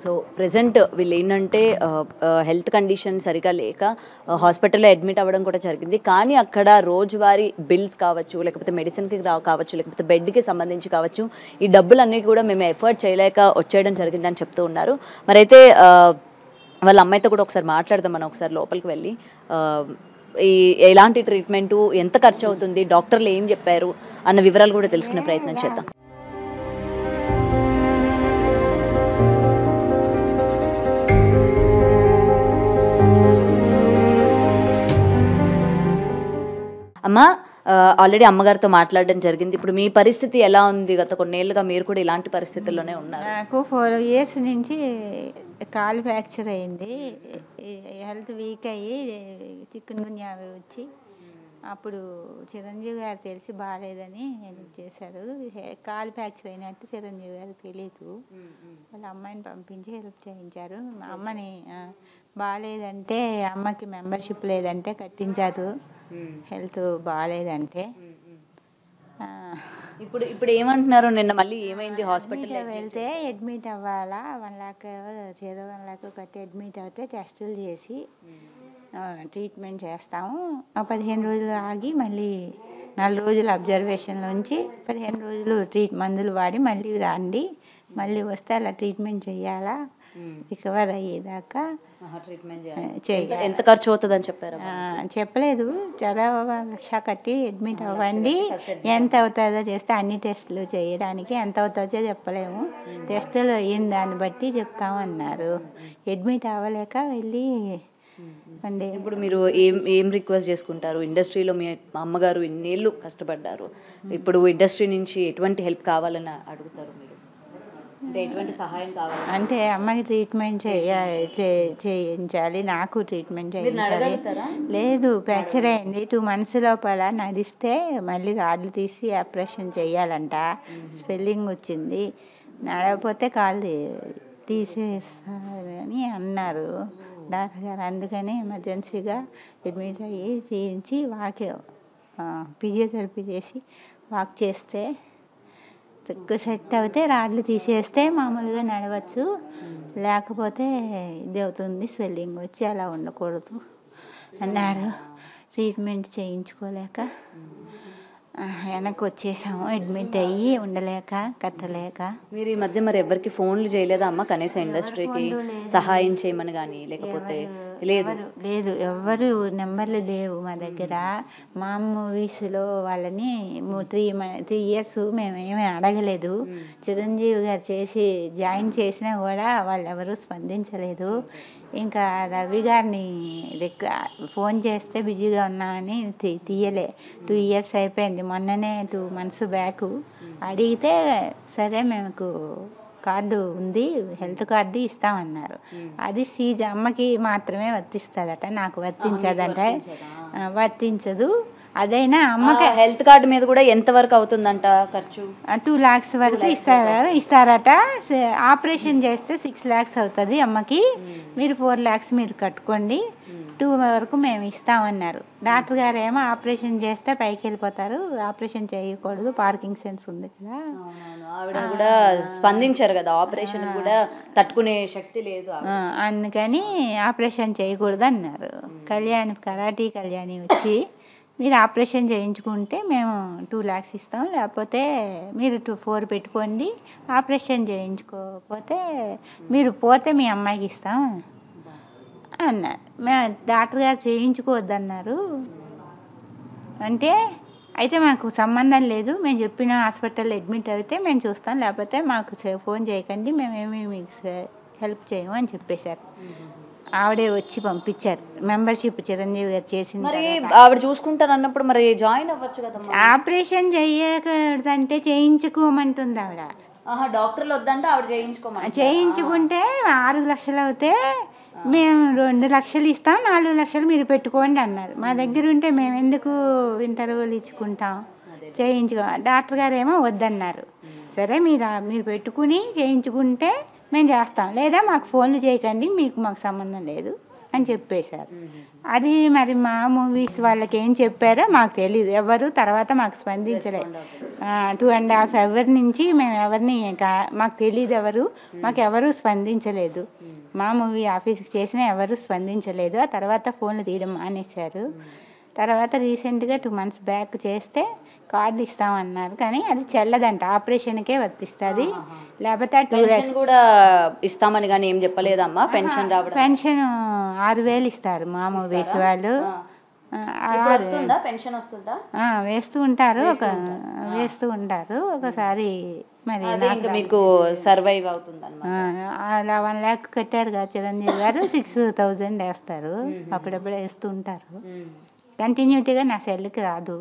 So present వీళ్ళు ఏంటంటే health condition సరిగా లేక హాస్పిటల్లో అడ్మిట్ అవ్వడం కూడా జరిగింది. కానీ అక్కడ రోజువారీ బిల్స్ కావచ్చు, లేకపోతే మెడిసిన్కి కావచ్చు, లేకపోతే బెడ్కి సంబంధించి కావచ్చు, ఈ డబ్బులన్నీ కూడా మేము ఎఫర్ట్ చేయలేక వచ్చేయడం జరిగిందని చెప్తూ ఉన్నారు. మరైతే వాళ్ళ అమ్మాయితో కూడా ఒకసారి మాట్లాడదాం మనం, ఒకసారి లోపలికి వెళ్ళి ఈ ఎలాంటి ట్రీట్మెంటు, ఎంత ఖర్చు అవుతుంది, డాక్టర్లు ఏం చెప్పారు అన్న వివరాలు కూడా తెలుసుకునే ప్రయత్నం చేద్దాం. అమ్మా, ఆల్రెడీ అమ్మగారితో మాట్లాడడం జరిగింది. ఇప్పుడు మీ పరిస్థితి ఎలా ఉంది? గత కొన్నేళ్ళుగా మీరు కూడా ఇలాంటి పరిస్థితుల్లోనే ఉన్నారు. నాకు 4 years నుంచి కాలు ఫ్రాక్చర్ అయింది. హెల్త్ వీక్ అయ్యి చికెన్ గున్యా వచ్చి అప్పుడు చిరంజీవి గారు తెలిసి బాగాలేదని చేశారు. కాలు ఫ్రాక్చర్ అయినట్టు చిరంజీవి గారికి తెలియదు. వాళ్ళ అమ్మాయిని పంపించి హెల్ప్ చేయించారు. మా అమ్మని బాగాలేదంటే, అమ్మకి మెంబర్షిప్ లేదంటే కట్టించారు. హెల్త్ బాగాలేదంటే ఇప్పుడు ఏమంటున్నారు? నిన్న మళ్ళీ ఏమైంది? హాస్పిటల్లో వెళ్తే అడ్మిట్ అవ్వాలా, 1 lakh 1 lakh కట్టి అడ్మిట్ అవుతే టెస్టులు చేసి ట్రీట్మెంట్ చేస్తాము. 15 రోజులు ఆగి మళ్ళీ 4 రోజులు అబ్జర్వేషన్లో ఉంచి 15 రోజులు మందులు వాడి మళ్ళీ రండి, మళ్ళీ వస్తే అలా ట్రీట్మెంట్ చేయాలా, రికవర్ అయ్యేదాకా ట్రీట్మెంట్ చేయాలి. ఎంత ఖర్చు అవుతుంది అని చెప్పారు? చెప్పలేదు. చాలా 1 lakh కట్టి అడ్మిట్ అవ్వండి, ఎంత అవుతుందో చేస్తే అన్ని టెస్టులు చేయడానికి ఎంత అవుతుందో చెప్పలేము, టెస్టులు అయిన దాన్ని బట్టి చెప్తామన్నారు. అడ్మిట్ అవ్వలేక వెళ్ళి ఇప్పుడు మీరు ఏం రిక్వెస్ట్ చేసుకుంటారు? ఇండస్ట్రీలో మీ అమ్మగారు ఇన్నేళ్ళు కష్టపడ్డారు, ఇప్పుడు ఇండస్ట్రీ నుంచి ఎటువంటి హెల్ప్ కావాలని అడుగుతారు మీరు? అంటే ఎటువంటి సహాయం కావాలి? అంటే అమ్మకి ట్రీట్మెంట్ చేయించాలి, నాకు ట్రీట్మెంట్ చేయించాలి. లేదు, ఫ్రాక్చర్ అయింది. 2 months లోపల నడిస్తే మళ్ళీ రాడ్లు తీసి ఆపరేషన్ చేయాలంట. స్వెల్లింగ్ వచ్చింది, నడవకపోతే కాళ్ళు తీసేస్తారని అన్నారు డాక్టర్ గారు. అందుకని ఎమర్జెన్సీగా అడ్మిట్ అయ్యి చేయించి ఫిజియోథెరపీ చేసి వాక్ చేస్తే సెట్ అవుతే రాడ్లు తీసేస్తే మామూలుగా నడవచ్చు, లేకపోతే ఇది అవుతుంది, స్వెల్లింగ్ వచ్చి అలా ఉండకూడదు అన్నారు. ట్రీట్మెంట్ చేయించుకోలేక వెనక్కి వచ్చేసాము, అడ్మిట్ అయ్యి ఉండలేక కట్టలేక. మీరు ఈ మధ్య మరి ఎవరికి ఫోన్లు చేయలేదా అమ్మ? కనీసం ఇండస్ట్రీకి సహాయం చేయమని కానీ, లేకపోతే? లేదు, ఎవరు నెంబర్లు లేవు మా దగ్గర. మా మూవీస్లో వాళ్ళని 3 years మేమేమీ అడగలేదు. చిరంజీవి గారు జాయిన్ చేసినా కూడా వాళ్ళు ఎవరు స్పందించలేదు. ఇంకా రవి గారిని ఫోన్ చేస్తే బిజీగా ఉన్నామని తీయలే. 2 years అయిపోయింది. మొన్ననే 2 months బ్యాక్ అడిగితే సరే మేము కార్డు ఉంది, హెల్త్ కార్డు ఇస్తామన్నారు. అది అమ్మకి మాత్రమే వర్తిస్తుందట, నాకు వర్తించదంట. వర్తించదు. అదైనా అమ్మకి హెల్త్ కార్డు మీద కూడా ఎంత వరకు అవుతుందంట ఖర్చు? 2 lakhs వరకు ఇస్తారట. ఆపరేషన్ చేస్తే 6 lakhs అవుతుంది అమ్మకి. మీరు 4 lakhs మీరు కట్టుకోండి, 2 వరకు మేము ఇస్తామన్నారు. డాక్టర్ గారు ఏమో ఆపరేషన్ చేస్తే పైకి వెళ్ళిపోతారు, ఆపరేషన్ చేయకూడదు, పార్కింగ్ సెన్స్ ఉంది కదా. ఆవిడ కూడా స్పందించారు కదా, ఆపరేషన్ కూడా తట్టుకునే శక్తి లేదు, అందుకని ఆపరేషన్ చేయకూడదు అన్నారు. కరాటీ కళ్యాణి వచ్చి మీరు ఆపరేషన్ చేయించుకుంటే మేము 2 lakhs ఇస్తాం, లేకపోతే మీరు 4 పెట్టుకోండి, ఆపరేషన్ చేయించుకోకపోతే మీరు పోతే మీ అమ్మాయికి ఇస్తాం అన్నారు. డాక్టర్ గారు చేయించుకోవద్దన్నారు. అంటే అయితే మాకు సంబంధం లేదు, మేము చెప్పిన హాస్పిటల్లో అడ్మిట్ అయితే మేము చూస్తాం, లేకపోతే మాకు ఫోన్ చేయకండి, మేమేమి మీకు హెల్ప్ చేయము అని చెప్పేశారు. ఆవిడే వచ్చి పంపించారు. మెంబర్షిప్ చిరంజీవి గారు చేసింది. మరి ఆవిడ చూసుకుంటారు అన్నప్పుడు మరి జాయిన్ అవ్వచ్చు కదా. ఆపరేషన్ చేయకూడదంటే చేయించుకోమంటుంది ఆవిడ. డాక్టర్లు వద్దంటే ఆవిడ చేయించుకుంటే 6 లక్షలు అవుతే మేము 2 లక్షలు ఇస్తాం, 4 లక్షలు మీరు పెట్టుకోండి అన్నారు. మా దగ్గర ఉంటే మేము ఎందుకు ఇంటర్వ్యూలు ఇచ్చుకుంటాం, చేయించుకో. డాక్టర్ గారు ఏమో వద్దన్నారు. సరే మీరు పెట్టుకుని చేయించుకుంటే మేము చేస్తాం, లేదా మాకు ఫోన్లు చేయకండి, మాకు సంబంధం లేదు అని చెప్పేశారు. అది మరి మా మూవీస్ వాళ్ళకి ఏం చెప్పారో మాకు తెలియదు, ఎవరు తర్వాత మాకు స్పందించలేదు. 2.5 hours నుంచి మేము ఎవరిని మాకు తెలియదు, మాకు ఎవరు స్పందించలేదు. మా మూవీ ఆఫీస్కి చేసినా ఎవరు స్పందించలేదు. ఆ తర్వాత ఫోన్లు తీయడం మానేశారు. తర్వాత రీసెంట్గా 2 months బ్యాక్ చేస్తే కార్డు ఇస్తామన్నారు, కానీ అది చెల్లదంట, ఆపరేషన్కే వర్తిస్తుంది. లేకపోతే 2 lakhs కూడా ఇస్తామని కానీ ఏం చెప్పలేదమ్మా. పెన్షన్ రావడం, పెన్షన్ 6,000 ఇస్తారు మా మూవీస్ వాళ్ళు. పెన్షన్ వస్తుందా? వేస్తూ ఉంటారు ఒకసారి. మరి మీకు సర్వైవ్ అవుతుంది అలా 1 lakh కట్టారు కదా చిరంజీవి గారు, 6,000 వేస్తారు. అప్పుడప్పుడు వేస్తూ ఉంటారు. కంటిన్యూటీగా నా సెల్కి రాదు,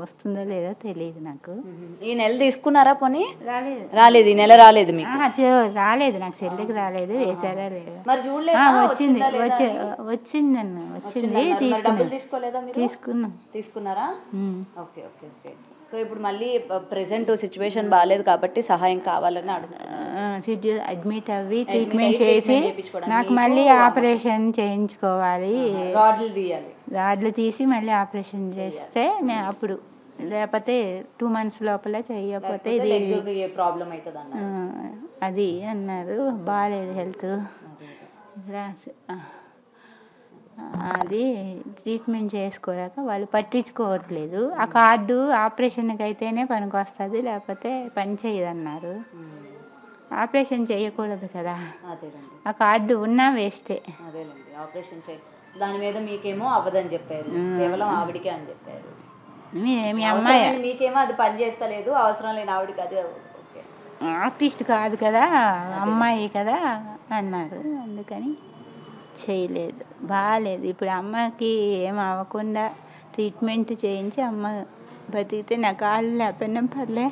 వస్తుందో లేదో తెలియదు నాకు. ఈ నెల తీసుకున్నారా? పోనీ రాలేదు, ఈ నెల రాలేదు మీకు? రాలేదు, నాకు సెల్కి రాలేదు. వేసారా లేదు? వచ్చింది తీసుకున్నారా? Okay okay okay. సో ఇప్పుడు మళ్ళీ ప్రెసెంట్ సిచ్యువేషన్ బాగాలేదు కాబట్టి సహాయం కావాలని అడుగుతున్నాను. అడ్మిట్ అవ్వి ట్రీట్మెంట్ చేసి నాకు మళ్ళీ ఆపరేషన్ చేయించుకోవాలి. రాడ్లు తీసి మళ్ళీ ఆపరేషన్ చేస్తే నేను అప్పుడు, లేకపోతే 2 months లోపల చేయకపోతే ఇది ప్రాబ్లం అవుతుంది అది అన్నారు. బాగాలేదు హెల్త్, అది ట్రీట్మెంట్ చేసుకోలేక వాళ్ళు పట్టించుకోవట్లేదు. ఆ కార్డు ఆపరేషన్కి అయితేనే పనికి వస్తుంది, లేకపోతే పని చేయదన్నారు. ఆపరేషన్ చేయకూడదు కదా, ఆ కార్డు ఉన్నా వేస్టే. ఆపరేషన్ దాని మీద మీకేమో అవ్వదని చెప్పారు, కేవలం ఆవిడికే అని చెప్పారు. మీ అమ్మాయి మీకేమో అది పని చేస్తలేదు, అవసరం లేని ఆవిడకి అది ఆర్టిస్ట్ కాదు కదా, అమ్మాయి కదా అన్నారు. అందుకని చేయలేదు. బాగాలేదు. ఇప్పుడు అమ్మకి ఏం అవ్వకుండా ట్రీట్మెంట్ చేయించి అమ్మ బతికితే, నా కాళ్ళు లేకపోయినా పర్లే,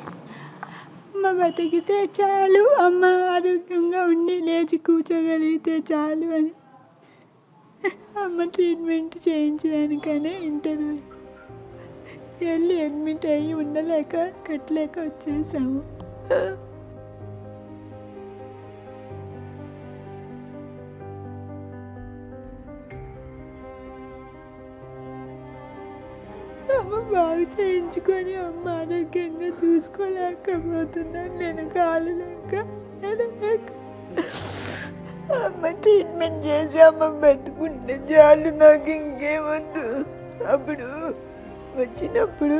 అమ్మ బతికితే చాలు, అమ్మ ఆరోగ్యంగా ఉండి లేచి కూర్చోగలిగితే చాలు అని అమ్మ ట్రీట్మెంట్ చేయించడానికనే ఇంటర్వ్యూ వెళ్ళి అడ్మిట్ అయ్యి ఉండలేక కట్టలేక వచ్చేసాము. అమ్మ బాగా చేయించుకొని అమ్మ ఆరోగ్యంగా చూసుకోలేకపోతున్నాను నేను, కాలు లేక అమ్మ ట్రీట్మెంట్ చేసి అమ్మ బతుకుంటే చాలు, నాకు ఇంకేమొద్దు. అప్పుడు వచ్చినప్పుడు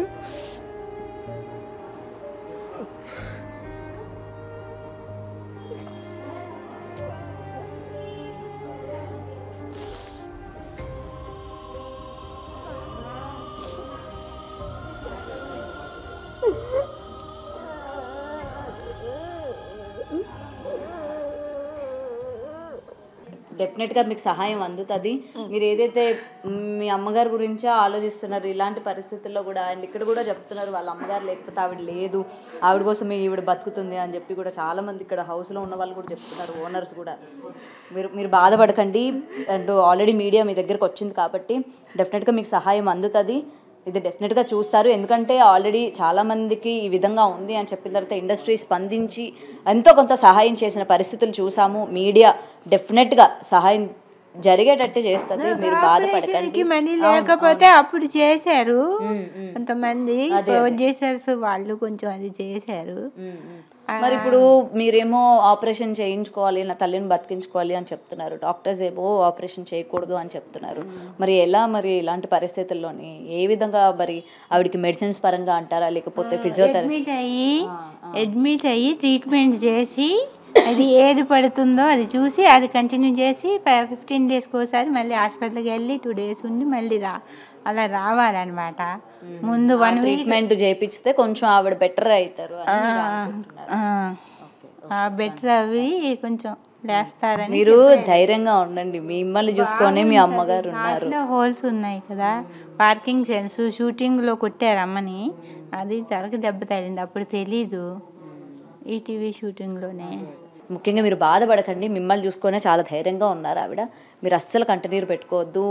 డెఫినెట్గా మీకు సహాయం అందుతుంది. మీరు ఏదైతే మీ అమ్మగారి గురించే ఆలోచిస్తున్నారు ఇలాంటి పరిస్థితుల్లో కూడా, అండ్ ఇక్కడ కూడా చెప్తున్నారు వాళ్ళ అమ్మగారు లేకపోతే ఆవిడ లేదు, ఆవిడ కోసం ఈవిడ బతుకుతుంది అని చెప్పి కూడా చాలామంది ఇక్కడ హౌస్లో ఉన్న వాళ్ళు కూడా చెప్తున్నారు, ఓనర్స్ కూడా. మీరు బాధపడకండి, అండ్ ఆల్రెడీ మీడియా మీ దగ్గరకు వచ్చింది కాబట్టి డెఫినెట్గా మీకు సహాయం అందుతుంది. ఇది డెఫినెట్గా చూస్తారు, ఎందుకంటే ఆల్రెడీ చాలామందికి ఈ విధంగా ఉంది అని చెప్పిన తర్వాత ఇండస్ట్రీ స్పందించి ఎంతో కొంత సహాయం చేసిన పరిస్థితులు చూసాము. మీడియా డెఫినెట్గా సహాయం జరిగేటట్టు చేస్తుంది, మీరు బాధపడకండి. మనీ లేకపోతే అప్పుడు చేశారు కొంతమంది ప్రొడ్యూసర్స్, వాళ్ళు కొంచెం అది చేశారు. మరి ఇప్పుడు మీరేమో ఆపరేషన్ చేయించుకోవాలి, నా తల్లిని బతికించుకోవాలి అని చెప్తున్నారు, డాక్టర్స్ ఏమో ఆపరేషన్ చేయకూడదు అని చెప్తున్నారు. మరి ఎలా, మరి ఇలాంటి పరిస్థితుల్లోని ఏ విధంగా మరి ఆవిడకి మెడిసిన్స్ పరంగా అంటారా, లేకపోతే ఫిజియోథెరపీ? అడ్మిట్ అయ్యి ట్రీట్మెంట్ చేసి అది ఏది పడుతుందో అది చూసి అది కంటిన్యూ చేసి 15 daysకి ఒకసారి మళ్ళీ హాస్పిటల్కి వెళ్ళి 2 days ఉండి మళ్ళీ అలా రావాలన్నమాట. ముందు 1 week ట్రీట్మెంట్ చేయించితే కొంచెం ఆవిడ బెటర్ అవుతారు, బెటర్ అవి కొంచెం లేస్తారని. మీరు ధైర్యంగా ఉండండి, మిమ్మల్ని చూసుకొని మీ అమ్మగారు ఉన్నారు. హోల్స్ ఉన్నాయి కదా, పార్కింగ్ సెన్స్ షూటింగ్లో కొట్టారు అమ్మని, అది తలకి దెబ్బ తగిలింది, అప్పుడు తెలీదు, ఈటీవీ షూటింగ్లోనే. ముఖ్యంగా మీరు బాధపడకండి, మిమ్మల్ని చూసుకొనే చాలా ధైర్యంగా ఉన్నారు ఆవిడ. మీరు అస్సలు కంటిన్యూ పెట్టుకోవద్దు,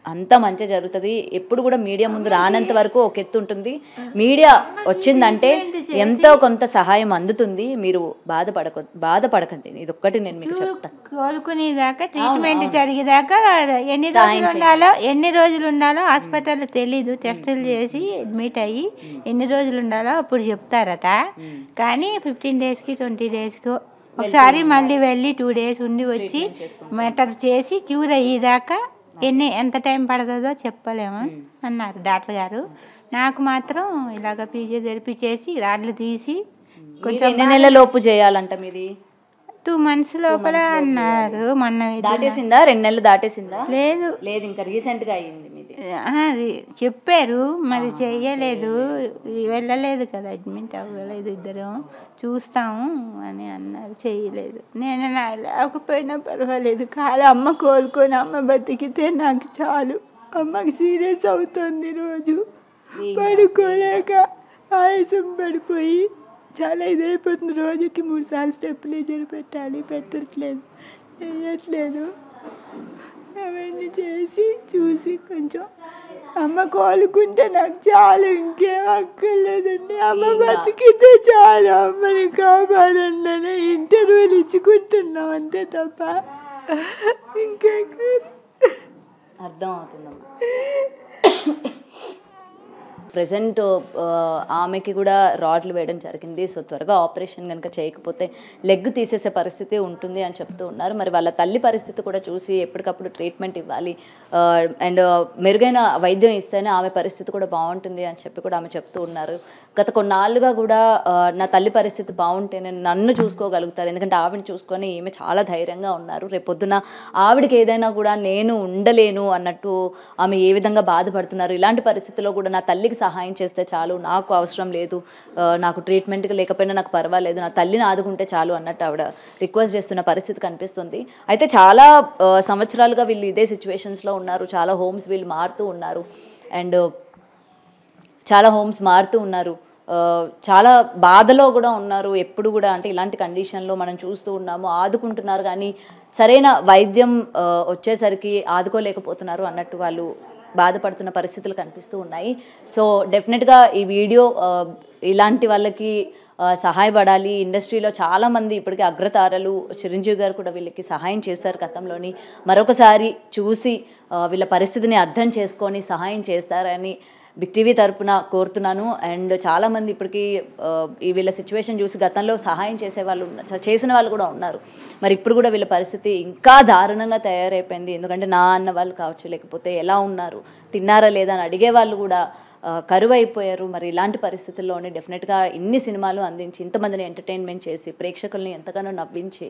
అంతా మంచి జరుగుతుంది. ఎప్పుడు కూడా మీడియా ముందు రానంత వరకు ఒక ఎత్తు ఉంటుంది. మీడియా వచ్చిందంటే ఎంతో కొంత సహాయం అందుతుంది. మీరు బాధపడకండి. ఇది ఒక్కటి నేను మీకు చెప్తాను. కోలుకునేదాకా ట్రీట్మెంట్ జరిగేదాకా ఎన్ని రోజులు ఉండాలో హాస్పిటల్లో తెలీదు. టెస్టులు చేసి అడ్మిట్ అయ్యి ఎన్ని రోజులు ఉండాలో అప్పుడు చెప్తారట. కానీ 15 డేస్కి 20 డేస్కి ఒకసారి మళ్ళీ వెళ్ళి 2 డేస్ ఉండి వచ్చి మెటర్ చేసి క్యూర్ అయ్యేదాకా ఎంత టైం పడుతుందో చెప్పలేము అన్నారు డాక్టర్ గారు. నాకు మాత్రం ఇలాగ ఫిజియోథెరపీ చేసి రాడ్లు తీసి కొంచెం ఎన్ని నెలల లోపు చేయాలంట మీది? 2 months లోపల అన్నారు. మొన్న దాటేసిందా? 2 నెలలు దాటేసిందా? లేదు లేదు, ఇంకా రీసెంట్ గా అయ్యింది మీది. అది చెప్పారు, మరి చెయ్యలేదు, వెళ్ళలేదు కదా, అడ్మిట్ అవ్వలేదు. ఇద్దరం చూస్తాము అని అన్నారు, చెయ్యలేదు. నేను లేకపోయినా పర్వాలేదు, కాదు అమ్మ కోలుకొని అమ్మ బతికితే నాకు చాలు. అమ్మకి సీరియస్ అవుతుంది, రోజు పడుకోలేక ఆయాసం పడిపోయి చాలా ఇదైపోతుంది. రోజుకి 3 సార్లు స్టెబిలైజర్ పెట్టట్లేదు, వేయట్లేదు. అవన్నీ చేసి చూసి కొంచెం అమ్మ కోలుకుంటే నాకు చాలు, ఇంకేం అక్కర్లేదండి. అమ్మ బతికితే చాలు, అమ్మని కాపాడండి అని ఇంటర్వ్యూలు ఇచ్చుకుంటున్నాం అంతే తప్ప ఇంకే అర్థం అవుతుందమ్మా. ప్రెసెంట్ ఆమెకి కూడా రాడ్లు వేయడం జరిగింది. సో త్వరగా ఆపరేషన్ కనుక చేయకపోతే లెగ్ తీసేసే పరిస్థితి ఉంటుంది అని చెప్తూ ఉన్నారు. మరి వాళ్ళ తల్లి పరిస్థితి కూడా చూసి ఎప్పటికప్పుడు ట్రీట్మెంట్ ఇవ్వాలి అండ్ మెరుగైన వైద్యం ఇస్తేనే ఆమె పరిస్థితి కూడా బాగుంటుంది అని చెప్పి కూడా ఆమె చెప్తూ ఉన్నారు. గత కొన్నాళ్ళుగా కూడా నా తల్లి పరిస్థితి బాగుంటేనే నన్ను చూసుకోగలుగుతారు, ఎందుకంటే ఆవిడని చూసుకొని ఈమె చాలా ధైర్యంగా ఉన్నారు. రేపొద్దున ఆవిడకి ఏదైనా కూడా నేను ఉండలేను అన్నట్టు ఆమె ఏ విధంగా బాధపడుతున్నారు. ఇలాంటి పరిస్థితుల్లో కూడా నా తల్లికి సహాయం చేస్తే చాలు, నాకు అవసరం లేదు, నాకు ట్రీట్మెంట్కి లేకపోయినా నాకు పర్వాలేదు, నా తల్లిని ఆదుకుంటే చాలు అన్నట్టు ఆవిడ రిక్వెస్ట్ చేస్తున్న పరిస్థితి కనిపిస్తుంది. అయితే చాలా సంవత్సరాలుగా వీళ్ళు ఇదే సిచ్యువేషన్స్లో ఉన్నారు. చాలా హోమ్స్ వీళ్ళు మారుతూ ఉన్నారు అండ్ చాలా హోమ్స్ మారుతూ ఉన్నారు. చాలా బాధలో కూడా ఉన్నారు. ఎప్పుడు కూడా అంటే ఇలాంటి కండిషన్లో మనం చూస్తూ ఉన్నాము. ఆదుకుంటున్నారు కానీ సరైన వైద్యం వచ్చేసరికి ఆదుకోలేకపోతున్నారు అన్నట్టు వాళ్ళు బాధపడుతున్న పరిస్థితులు కనిపిస్తూ ఉన్నాయి. సో డెఫినెట్గా ఈ వీడియో ఇలాంటి వాళ్ళకి సహాయపడాలి. ఇండస్ట్రీలో చాలామంది ఇప్పటికీ అగ్రతారలు, చిరంజీవి గారు కూడా వీళ్ళకి సహాయం చేశారు గతంలోని. మరొకసారి చూసి వీళ్ళ పరిస్థితిని అర్థం చేసుకొని సహాయం చేస్తారని బిగ్ టీవీ తరపున కోరుతున్నాను. అండ్ చాలామంది ఇప్పటికీ వీళ్ళ సిచ్యువేషన్ చూసి గతంలో సహాయం చేసిన వాళ్ళు కూడా ఉన్నారు. మరి ఇప్పుడు కూడా వీళ్ళ పరిస్థితి ఇంకా దారుణంగా తయారైపోయింది. ఎందుకంటే నా అన్న వాళ్ళు కావచ్చు, లేకపోతే ఎలా ఉన్నారు, తిన్నారా లేదా అని అడిగే వాళ్ళు కూడా కరువు అయిపోయారు. మరి ఇలాంటి పరిస్థితుల్లోనే డెఫినెట్గా ఇన్ని సినిమాలు అందించి ఇంతమందిని ఎంటర్టైన్మెంట్ చేసి ప్రేక్షకుల్ని ఎంతగానో నవ్వించి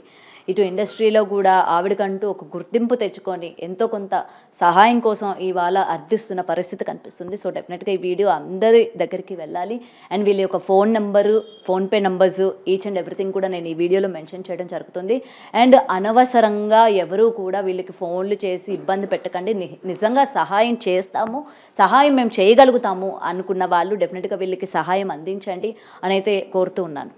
ఇటు ఇండస్ట్రీలో కూడా ఆవిడకంటూ ఒక గుర్తింపు తెచ్చుకొని ఎంతో కొంత సహాయం కోసం ఇవాళ అర్థిస్తున్న పరిస్థితి కనిపిస్తుంది. సో డెఫినెట్గా ఈ వీడియో అందరి దగ్గరికి వెళ్ళాలి. అండ్ వీళ్ళ యొక్క phone number, PhonePe numbers, each and everything కూడా నేను ఈ వీడియోలో మెన్షన్ చేయడం జరుగుతుంది. అండ్ అనవసరంగా ఎవరూ కూడా వీళ్ళకి ఫోన్లు చేసి ఇబ్బంది పెట్టకండి. నిజంగా సహాయం చేస్తాము, సహాయం మేము చేయగలుగుతాము అనుకున్న వాళ్ళు డెఫినెట్గా వీళ్ళకి సహాయం అందించండి అని అయితే కోరుతూ ఉన్నాను.